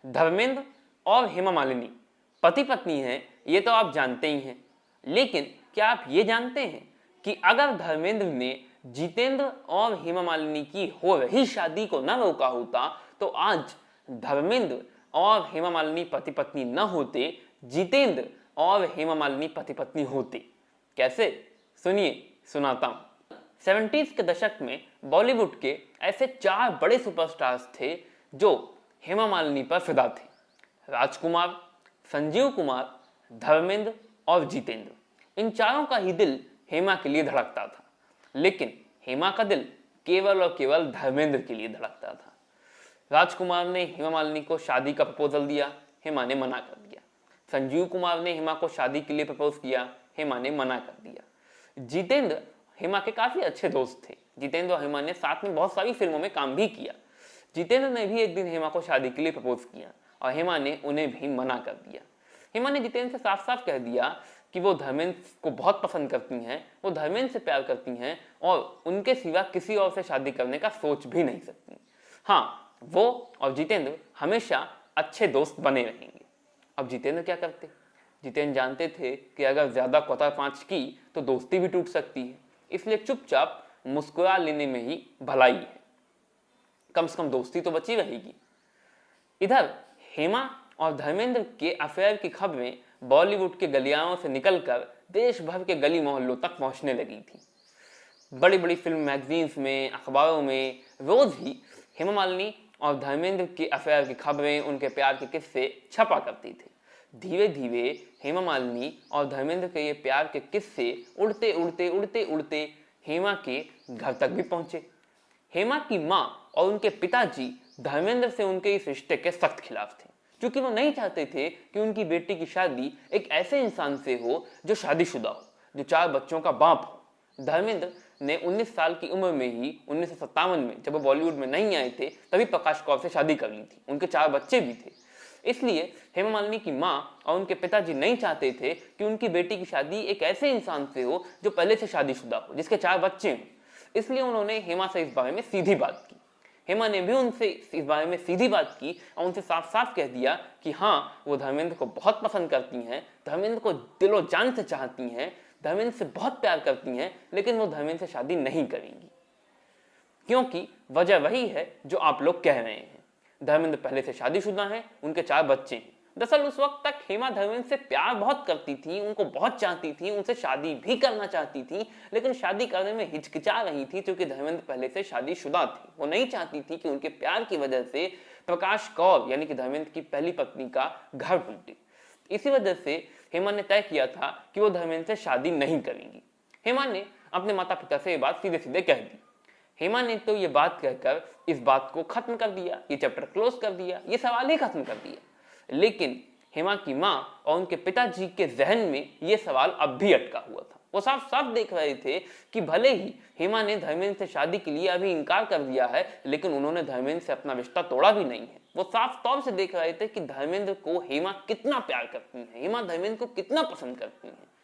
धर्मेंद्र और हेमा मालिनी पति पत्नी हैं, ये तो आप जानते ही हैं। लेकिन क्या आप ये जानते हैं कि अगर धर्मेंद्र ने जितेंद्र और हेमा मालिनी की हो रही शादी को न रोका होता तो आज धर्मेंद्र और हेमा मालिनी पति पत्नी न होते, जितेंद्र और हेमा मालिनी पति पत्नी होते। कैसे? सुनिए, सुनाता हूं। 70s के दशक में बॉलीवुड के ऐसे 4 बड़े सुपरस्टार्स थे जो हेमा मालिनी पर फिदा थे। राजकुमार, संजीव कुमार, धर्मेंद्र और जितेंद्र। इन चारों का ही दिल हेमा के लिए धड़कता था, लेकिन हेमा का दिल केवल और केवल धर्मेंद्र के लिए धड़कता था। राजकुमार ने हेमा मालिनी को शादी का प्रपोजल दिया, हेमा ने मना कर दिया। संजीव कुमार ने हेमा को शादी के लिए प्रपोज किया, हेमा ने मना कर दिया। जितेंद्र हेमा के काफी अच्छे दोस्त थे। जितेंद्र और हेमा ने साथ में बहुत सारी फिल्मों में काम भी किया। जितेंद्र ने भी एक दिन हेमा को शादी के लिए प्रपोज किया और हेमा ने उन्हें भी मना कर दिया। हेमा ने जितेंद्र से साफ साफ कह दिया कि वो धर्मेंद्र को बहुत पसंद करती हैं, वो धर्मेंद्र से प्यार करती हैं और उनके सिवा किसी और से शादी करने का सोच भी नहीं सकती। हाँ, वो और जितेंद्र हमेशा अच्छे दोस्त बने रहेंगे। अब जितेंद्र क्या करते? जितेंद्र जानते थे कि अगर ज्यादा कोतापांच की तो दोस्ती भी टूट सकती है, इसलिए चुपचाप मुस्कुरा लेने में ही भलाई है, कम से कम दोस्ती तो बची रहेगी। इधर हेमा और धर्मेंद्र के अफेयर की खबरें बॉलीवुड के गलियारों से निकलकर देश भर के गली मोहल्लों तक पहुंचने लगी थी। बड़ी बड़ी फिल्म मैगजीन्स में, अखबारों में रोज ही हेमा मालिनी और धर्मेंद्र के अफेयर की खबरें, उनके प्यार के किस्से छपा करती थी। धीरे धीरे हेमा मालिनी और धर्मेंद्र के ये प्यार के किस्से उड़ते उड़ते उड़ते उड़ते हेमा के घर तक भी पहुंचे। हेमा की माँ और उनके पिताजी धर्मेंद्र से उनके इस रिश्ते के सख्त खिलाफ थे, क्योंकि वो नहीं चाहते थे कि उनकी बेटी की शादी एक ऐसे इंसान से हो जो शादीशुदा हो, जो 4 बच्चों का बाप हो। धर्मेंद्र ने 19 साल की उम्र में ही 1957 में, जब वो बॉलीवुड में नहीं आए थे, तभी प्रकाश कौर से शादी कर ली थी। उनके 4 बच्चे भी थे। इसलिए हेमा मालिनी की माँ और उनके पिताजी नहीं चाहते थे कि उनकी बेटी की शादी एक ऐसे इंसान से हो जो पहले से शादीशुदा हो, जिसके 4 बच्चे हों। इसलिए उन्होंने हेमा से इस बारे में सीधी बात की। हेमा ने भी उनसे इस बारे में सीधी बात की और उनसे साफ साफ कह दिया कि हाँ, वो धर्मेंद्र को बहुत पसंद करती हैं, धर्मेंद्र को दिलो जान से चाहती हैं, धर्मेंद्र से बहुत प्यार करती हैं, लेकिन वो धर्मेंद्र से शादी नहीं करेंगी, क्योंकि वजह वही है जो आप लोग कह रहे हैं। धर्मेंद्र पहले से शादीशुदा हैं, उनके 4 बच्चे हैं। दरअसल उस वक्त तक हेमा धर्मेंद्र से प्यार बहुत करती थी, उनको बहुत चाहती थी, उनसे शादी भी करना चाहती थी, लेकिन शादी करने में हिचकिचा रही थी क्योंकि धर्मेंद्र पहले से शादीशुदा थी। वो नहीं चाहती थी कि उनके प्यार की वजह से प्रकाश कौर यानी कि धर्मेंद्र की पहली पत्नी का घर टूटे। इसी वजह से हेमा ने तय किया था कि वो धर्मेंद्र से शादी नहीं करेंगी। हेमा ने अपने माता पिता से ये बात सीधे सीधे कह दी। हेमा ने तो ये बात कहकर इस बात को खत्म कर दिया, ये चैप्टर क्लोज कर दिया, ये सवाल ही खत्म कर दिया। लेकिन हेमा की माँ और उनके पिताजी के जहन में ये सवाल अब भी अटका हुआ था। वो साफ साफ देख रहे थे कि भले ही हेमा ने धर्मेंद्र से शादी के लिए अभी इनकार कर दिया है, लेकिन उन्होंने धर्मेंद्र से अपना रिश्ता तोड़ा भी नहीं है। वो साफ तौर से देख रहे थे कि धर्मेंद्र को हेमा कितना प्यार करती है, हेमा धर्मेंद्र को कितना पसंद करती है।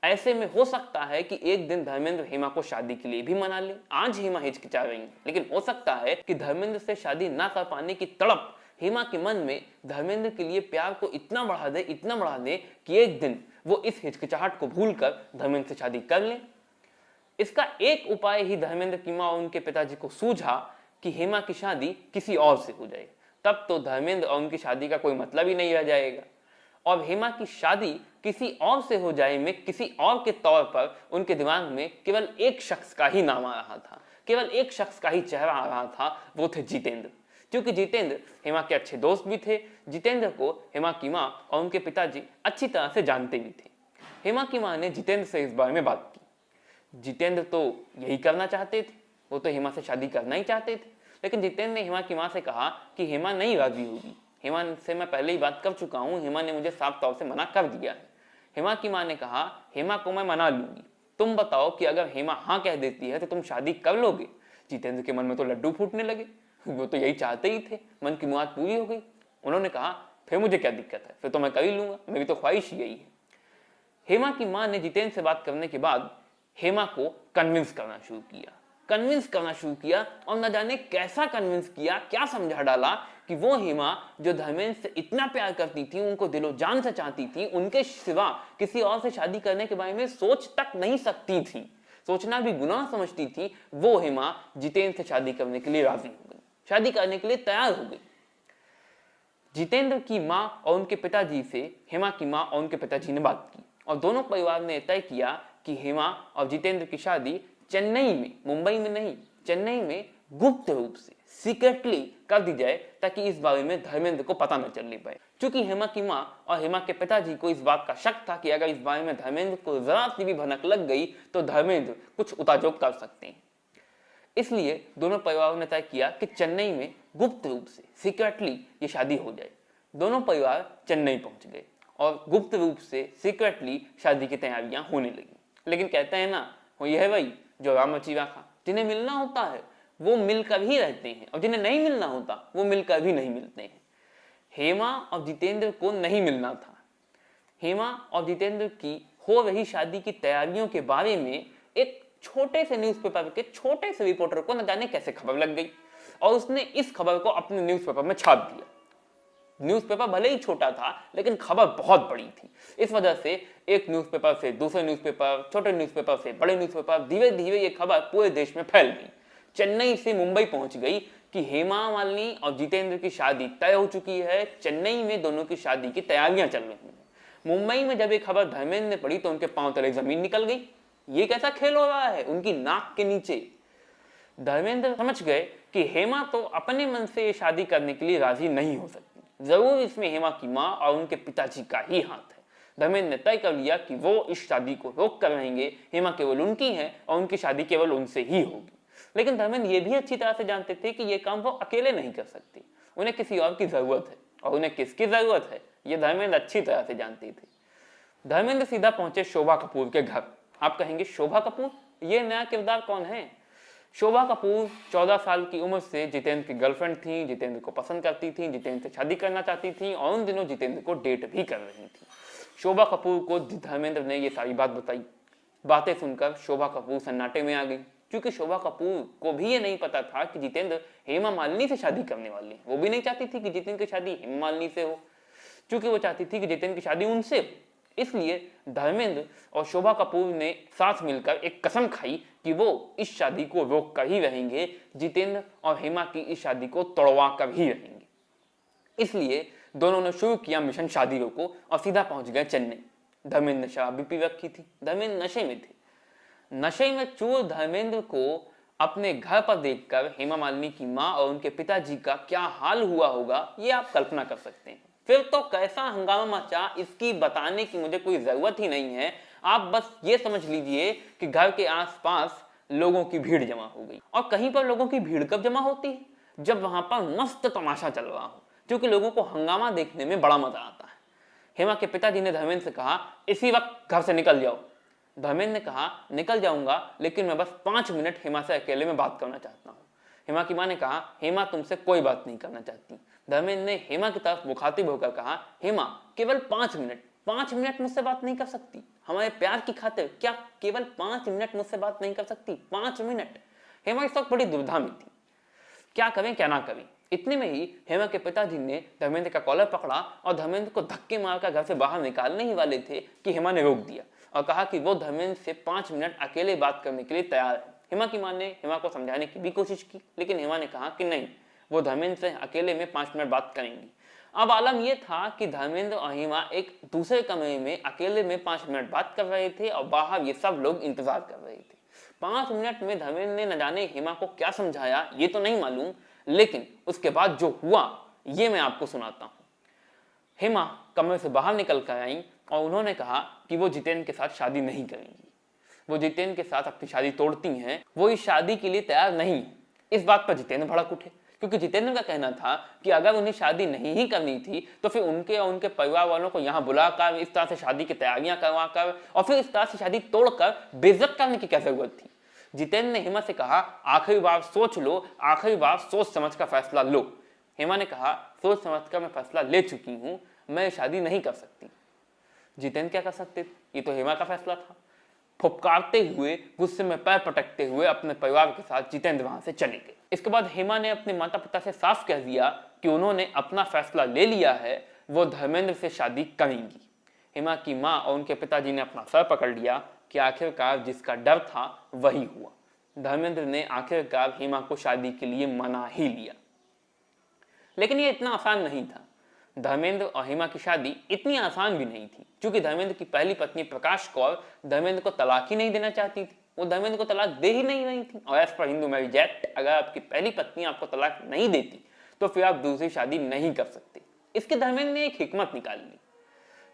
ऐसे में हो सकता है कि एक दिन धर्मेंद्र हेमा को शादी के लिए भी मना ले। आज हेमा हिचकिचा रही है, लेकिन हो सकता है कि धर्मेंद्र से शादी ना कर पाने की तड़प हेमा के मन में धर्मेंद्र के लिए प्यार को इतना बढ़ा दे, इतना बढ़ा दे कि एक दिन वो इस हिचकिचाहट को भूलकर धर्मेंद्र से शादी कर ले। इसका एक उपाय ही धर्मेंद्र की माँ और उनके पिताजी को सूझा कि हेमा की शादी किसी और से हो जाए। तब तो धर्मेंद्र और उनकी शादी का कोई मतलब ही नहीं रह जाएगा और हेमा की शादी किसी और से हो जाए में किसी और के तौर पर उनके दिमाग में केवल एक शख्स का ही नाम आ रहा था, केवल एक शख्स का ही चेहरा आ रहा था। वो थे जितेंद्र। क्योंकि जितेंद्र हेमा के अच्छे दोस्त भी थे। जितेंद्र को हेमा की माँ और उनके पिताजी अच्छी तरह से जानते भी थे। हेमा की माँ ने जितेंद्र से इस बारे में बात की। जितेंद्र तो यही करना चाहते थे, वो तो हेमा से शादी करना ही चाहते थे, लेकिन जितेंद्र ने हेमा की माँ से कहा कि हेमा नहीं राजी होगी। हेमा से मैं पहले ही बात कर चुका हूँ, हेमा ने मुझे साफ तौर से मना कर दिया है। हेमा की माँ ने कहा, हेमा को मैं मना लूंगी, तुम बताओ कि अगर हेमा हाँ कह देती है तो तुम शादी कर लोगे? जितेंद्र के मन में तो लड्डू फूटने लगे। वो तो यही चाहते ही थे, मन की मुराद पूरी हो गई। उन्होंने कहा, फिर मुझे क्या दिक्कत है, फिर तो मैं कर ही लूंगा, मेरी तो ख्वाहिश यही है। हेमा की माँ ने जितेंद्र से बात करने के बाद हेमा को कन्विंस करना शुरू किया। कन्विंस करना शुरू किया और न जाने कैसा कन्विंस किया, क्या समझा डाला कि वो हेमा जो धर्मेंद्र से इतना प्यार करती थी, उनको दिलो जान से चाहती थी, उनके सिवा किसी और से शादी करने के बारे में सोच तक नहीं सकती थी, सोचना भी गुनाह समझती थी, वो हेमा जितेंद्र से शादी करने के लिए राजी हो गई, शादी करने के लिए तैयार हो गई। जितेंद्र की माँ और उनके पिताजी से हेमा की माँ और उनके पिताजी ने बात की और दोनों परिवार ने तय किया कि हेमा और जितेंद्र की शादी चेन्नई में, मुंबई में नहीं, चेन्नई में गुप्त रूप से सीक्रेटली कर दी जाए, ताकि इस बारे में धर्मेंद्र को पता न चलने पाए। क्योंकि हेमा की माँ और हेमा के पिताजी को इस बात का शक था कि अगर इस बारे में धर्मेंद्र को जरा सी भी भनक लग गई तो धर्मेंद्र कुछ उताजोग कर सकते हैं। इसलिए दोनों परिवारों ने तय किया कि चेन्नई में गुप्त रूप से सीक्रेटली ये शादी हो जाए। दोनों परिवार चेन्नई पहुंच गए और गुप्त रूप से सीक्रेटली शादी की तैयारियां होने लगी। लेकिन कहते हैं ना, वो यह है वही जो राम रचीवा था, जिन्हें मिलना होता है वो मिलकर ही रहते हैं और जिन्हें नहीं मिलना होता वो मिलकर भी नहीं मिलते हैं। हेमा और जितेंद्र को नहीं मिलना था। हेमा और जितेंद्र की हो रही शादी की तैयारियों के बारे में एक छोटे से न्यूज़पेपर के छोटे से रिपोर्टर को न जाने कैसे खबर लग गई और उसने इस खबर को अपने न्यूज़पेपर में छाप दिया। न्यूज़पेपर भले ही छोटा था लेकिन खबर बहुत बड़ी थी। इस वजह से एक न्यूज़पेपर से दूसरे न्यूज़पेपर, छोटे न्यूज़पेपर से बड़े न्यूज़पेपर, धीरे धीरे ये खबर पूरे देश में फैल गई। चेन्नई से मुंबई पहुंच गई कि हेमा मालिनी और जितेंद्र की शादी तय हो चुकी है। चेन्नई में दोनों की शादी की तैयारियां चल रही हैं। मुंबई में जब ये खबर धर्मेंद्र ने पढ़ी तो उनके पांव तले जमीन निकल गई। ये कैसा खेल हो रहा है उनकी नाक के नीचे। धर्मेंद्र समझ गए कि हेमा तो अपने मन से ये शादी करने के लिए राजी नहीं हो सकती, जरूर इसमें हेमा की माँ और उनके पिताजी का ही हाथ है। धर्मेंद्र ने तय कर लिया कि वो इस शादी को रोक कर रहेंगे। हेमा केवल उनकी है और उनकी शादी केवल उनसे ही होगी। लेकिन धर्मेंद्र ये भी अच्छी तरह से जानते थे कि ये काम वो अकेले नहीं कर सकते, उन्हें किसी और की जरूरत है। और उन्हें किसकी जरूरत है ये धर्मेंद्र अच्छी तरह से जानते थे। धर्मेंद्र सीधा पहुंचे शोभा कपूर के घर। आप कहेंगे शोभा कपूर, ये नया किरदार कौन है? शोभा कपूर 14 साल की उम्र से जितेंद्र की गर्लफ्रेंड थी, जितेंद्र को पसंद करती थी, जितेंद्र से शादी करना चाहती थी और उन दिनों जितेंद्र को डेट भी कर रही थी। शोभा कपूर को धर्मेंद्र ने ये सारी बात बताई। बातें सुनकर शोभा कपूर सन्नाटे में आ गई, क्योंकि शोभा कपूर को भी ये नहीं पता था कि जितेंद्र हेमा मालिनी से शादी करने वाले हैं। वो भी नहीं चाहती थी कि जितेंद्र की शादी हेमा मालिनी से हो, क्योंकि वो चाहती थी कि जितेंद्र की शादी उनसे हो। इसलिए धर्मेंद्र और शोभा कपूर ने साथ मिलकर एक कसम खाई कि वो इस शादी को रोक कर ही रहेंगे, जितेंद्र और हेमा की इस शादी को तोड़वा कर ही रहेंगे। इसलिए दोनों ने शुरू किया मिशन शादी रोको और सीधा पहुंच गए चेन्नई। धर्मेंद्र ने शराब भी पी रखी थी, धर्मेंद्र नशे में थे। नशे में चूर धर्मेंद्र को अपने घर पर देखकर हेमा मालिनी की माँ और उनके पिताजी का क्या हाल हुआ होगा ये आप कल्पना कर सकते हैं। फिर तो कैसा हंगामा मचा, इसकी बताने की मुझे कोई जरूरत ही नहीं है। आप बस ये समझ लीजिए कि घर के आसपास लोगों की भीड़ जमा हो गई। और कहीं पर लोगों की भीड़ कब जमा होती है? जब वहां पर मस्त तमाशा चल रहा हो, क्योंकि लोगों को हंगामा देखने में बड़ा मजा आता है। हेमा के पिताजी ने धर्मेंद्र से कहा, इसी वक्त घर से निकल जाओ। धर्मेंद्र ने कहा, निकल जाऊंगा, लेकिन मैं बस 5 मिनट हेमा से अकेले में बात करना चाहता हूँ। हेमा की माँ ने कहा, हेमा तुमसे कोई बात नहीं करना चाहती। धर्मेंद्र ने हेमा की तरफ मुखातिब होकर कहा, हेमा केवल 5 मिनट मुझसे बात नहीं कर सकती? हमारे प्यार की खातिर क्या केवल 5 मिनट मुझसे बात नहीं कर सकती? 5 मिनट। हेमा इस वक्त बड़ी दुविधा में थी, क्या करें क्या ना करें। इतने में ही हेमा के पिताजी ने धर्मेंद्र का कॉलर पकड़ा और धर्मेंद्र को धक्के मारकर घर से बाहर निकालने ही वाले थे कि हेमा ने रोक दिया और कहा कि वो धर्मेंद्र से 5 मिनट अकेले बात करने के लिए तैयार है। हेमा की मां ने हेमा को समझाने की भी कोशिश की, लेकिन हेमा ने कहा कि नहीं, वो धर्मेंद्र से अकेले में 5 मिनट बात करेंगी। अब आलम यह था कि धर्मेंद्र और हेमा एक दूसरे कमरे में अकेले में 5 मिनट बात कर रहे थे और बाहर ये सब लोग इंतजार कर रहे थे। 5 मिनट में धर्मेंद्र ने न जाने हेमा को क्या समझाया ये तो नहीं मालूम, लेकिन उसके बाद जो हुआ ये मैं आपको सुनाता हूँ। हेमा कमरे से बाहर निकल कर आई और उन्होंने कहा कि वो जितेंद्र के साथ शादी नहीं करेंगी। वो जितेंद्र के साथ अपनी शादी तोड़ती हैं, वो इस शादी के लिए तैयार नहीं। इस बात पर जितेंद्र भड़क उठे, क्योंकि जितेंद्र का कहना था कि अगर उन्हें शादी नहीं ही करनी थी तो फिर उनके और उनके परिवार वालों को यहाँ बुलाकर इस तरह से शादी की तैयारियां करवाकर और फिर इस तरह से शादी तोड़कर बेइज्जत करने की क्या जरूरत थी। जितेंद्र ने हेमा से कहा, आखिरी बार सोच लो, आखिरी बार सोच समझ कर फैसला लो। हेमा ने कहा, सोच समझ कर मैं फैसला ले चुकी हूँ, मैं शादी नहीं कर सकती। जितेंद्र क्या कर सकते थे, ये तो हेमा का फैसला था। फुफकारते हुए, गुस्से में पैर पटकते हुए अपने परिवार के साथ जितेंद्र वहां से चले गए। इसके बाद हेमा ने अपने माता पिता से साफ कह दिया कि उन्होंने अपना फैसला ले लिया है, वो धर्मेंद्र से शादी करेंगी। हेमा की माँ और उनके पिताजी ने अपना सर पकड़ लिया कि आखिरकार जिसका डर था वही हुआ। धर्मेंद्र ने आखिरकार हेमा को शादी के लिए मना ही लिया। लेकिन ये इतना आसान नहीं था। धर्मेंद्र और हेमा की शादी इतनी आसान भी नहीं थी, क्योंकि धर्मेंद्र की पहली पत्नी प्रकाश कौर धर्मेंद्र को तलाक ही नहीं देना चाहती थी। वो धर्मेंद्र को तलाक दे ही नहीं रही थी। और as per Hindu marriage act, अगर आपकी पहली पत्नी आपको तलाक नहीं देती तो फिर आप दूसरी शादी नहीं कर सकते। इसके धर्मेंद्र ने एक हिकमत निकाल ली।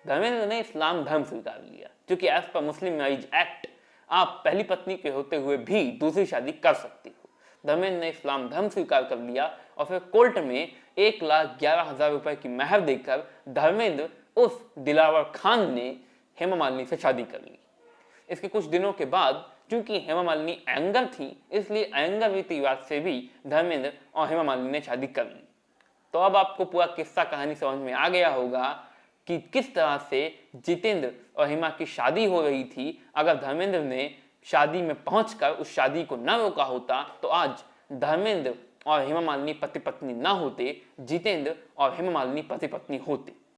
धर्मेंद्र ने इस्लाम धर्म स्वीकार लिया, क्योंकि एज पर मुस्लिम मैरिज एक्ट आप पहली पत्नी के होते हुए भी दूसरी शादी कर सकते हो। धर्मेंद्र ने इस्लाम धर्म स्वीकार कर लिया और फिर कोर्ट में 1,11,000 रुपए की महर देकर धर्मेंद्र उस दिलावर खान ने हेमा मालिनी से शादी कर ली। इसके कुछ दिनों के बाद, क्योंकि हेमा मालिनी एंगर थी, इसलिए एंगर रीति रिवाज से भी धर्मेंद्र और हेमा मालिनी ने शादी कर ली। तो अब आपको पूरा किस्सा कहानी समझ में आ गया होगा कि किस तरह से जितेंद्र और हेमा की शादी हो रही थी। अगर धर्मेंद्र ने शादी में पहुंचकर उस शादी को न रोका होता तो आज धर्मेंद्र और हेमा मालिनी पति पत्नी न होते, जितेंद्र और हेमा मालिनी पति पत्नी होते।